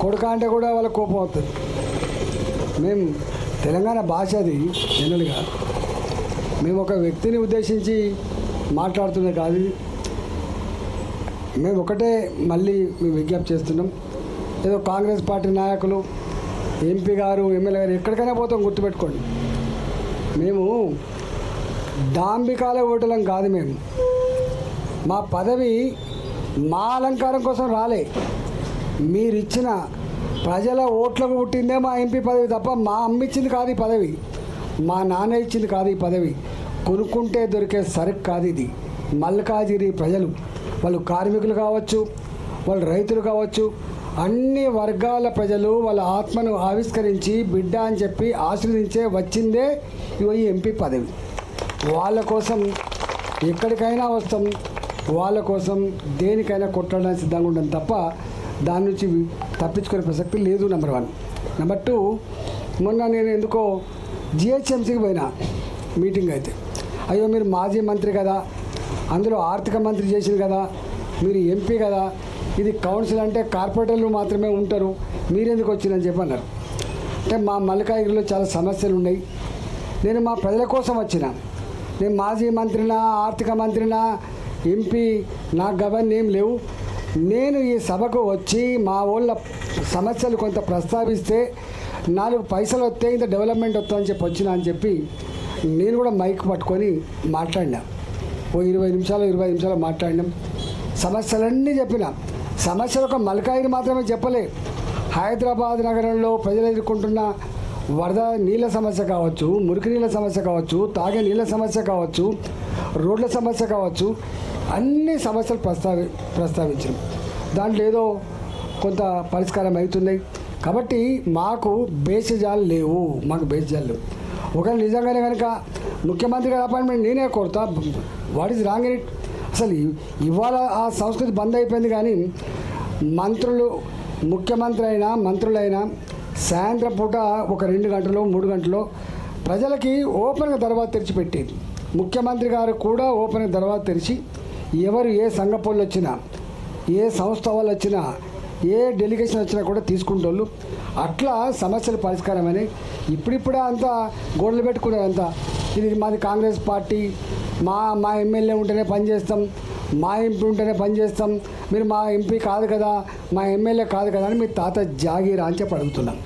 కొడుక అంటే కూడా వాళ్ళ కోపం అవుతుంది. మేము తెలంగాణ భాష అది జనరల్గా మేము ఒక వ్యక్తిని ఉద్దేశించి మాట్లాడుతున్నది కాదు. మేము ఒకటే మళ్ళీ మేము విజ్ఞప్తి చేస్తున్నాం. ఏదో కాంగ్రెస్ పార్టీ నాయకులు ఎంపీ గారు ఎమ్మెల్యే గారు ఎక్కడికైనా పోతాం, గుర్తుపెట్టుకోండి. మేము డాంబికాల ఓటలం కాదు. మేము మా పదవి మా అలంకారం కోసం రాలే. మీరిచ్చిన ప్రజల ఓట్లకు పుట్టిందే మా ఎంపీ పదవి తప్ప మా అమ్మిచ్చింది కాదు ఈ పదవి, మా నాన్న ఇచ్చింది కాదు ఈ పదవి. కొనుక్కుంటే దొరికే సరుకు కాదు ఇది. మల్కాజిరి ప్రజలు, వాళ్ళు కార్మికులు కావచ్చు, వాళ్ళు రైతులు కావచ్చు, అన్ని వర్గాల ప్రజలు వాళ్ళ ఆత్మను ఆవిష్కరించి బిడ్డ అని చెప్పి ఆశీర్వదించే వచ్చిందే ఈ ఎంపీ పదవి. వాళ్ళ కోసం ఎక్కడికైనా వస్తాం, వాళ్ళ కోసం దేనికైనా కొట్టడానికి సిద్ధంగా ఉంటాం తప్ప దాని నుంచి తప్పించుకునే ప్రసక్తి లేదు. నెంబర్ 1. నెంబర్ 2, మొన్న నేను ఎందుకో జిహెచ్ఎంసీకి పోయినా మీటింగ్ అయితే, అయ్యో మీరు మాజీ మంత్రి కదా, అందులో ఆర్థిక మంత్రి చేసింది కదా, మీరు ఎంపీ కదా, ఇది కౌన్సిల్ అంటే కార్పొరేటర్లు మాత్రమే ఉంటారు, మీరెందుకు వచ్చిందని చెప్పి అన్నారు. అంటే మా మల్కాజ్గిరిలో చాలా సమస్యలు ఉన్నాయి, నేను మా ప్రజల కోసం వచ్చిన. నేను మాజీ మంత్రినా, ఆర్థిక మంత్రినా, ఎంపీ, నాకు గవర్నీ ఏం లేవు. నేను ఈ సభకు వచ్చి మా వాళ్ళ సమస్యలు కొంత ప్రస్తావిస్తే 4 పైసలు వస్తే ఇంత డెవలప్మెంట్ వస్తుందని చెప్పి వచ్చినా అని చెప్పి నేను కూడా మైక్ పట్టుకొని మాట్లాడినా. ఓ 25 నిమిషాలు మాట్లాడినాం. సమస్యలన్నీ చెప్పిన. సమస్యలు ఒక మల్కాజ్గిరి మాత్రమే చెప్పలే. హైదరాబాద్ నగరంలో ప్రజలు ఎదుర్కొంటున్న వరద నీళ్ళ సమస్య కావచ్చు, మురికి నీళ్ళ సమస్య కావచ్చు, తాగే నీళ్ళ సమస్య కావచ్చు, రోడ్ల సమస్య కావచ్చు, అన్ని సమస్యలు ప్రస్తావించాం. దాంట్లో ఏదో కొంత పరిష్కారం అవుతున్నాయి. కాబట్టి మాకు బేసిజాలు లేవు. ఒకవేళ నిజంగానే కనుక ముఖ్యమంత్రి గారి అపాయింట్మెంట్ నేనే కోరుతా. What is wrong in it? అసలు ఇవాళ ఆ సంస్కృతి బంద్ అయిపోయింది. కానీ మంత్రులు, ముఖ్యమంత్రి అయినా మంత్రులైనా సాయంత్రం పూట ఒక 2 గంటలు 3 గంటలు ప్రజలకి ఓపెన్గా దర్వాజా తెరిచిపెట్టేది. ముఖ్యమంత్రి గారు కూడా ఓపెన్గా దర్వాజా తెరిచి ఎవరు ఏ సంఘ పనులు వచ్చినా, ఏ సంస్థ వాళ్ళు వచ్చినా, ఏ డెలిగేషన్ వచ్చినా కూడా తీసుకుంటోళ్ళు. అట్లా సమస్యల పరిష్కారం అని ఇప్పుడిప్పుడే అంతా గోడలు పెట్టుకునేదంతా. ఇది మాది కాంగ్రెస్ పార్టీ, మా ఎమ్మెల్యే ఉంటేనే పనిచేస్తాం, మా ఎంపీ ఉంటేనే పనిచేస్తాం, మీరు మా ఎంపీ కాదు కదా, మా ఎమ్మెల్యే కాదు కదా అని మీ తాత జాగీరా అని చెప్పి అడుగుతున్నాం.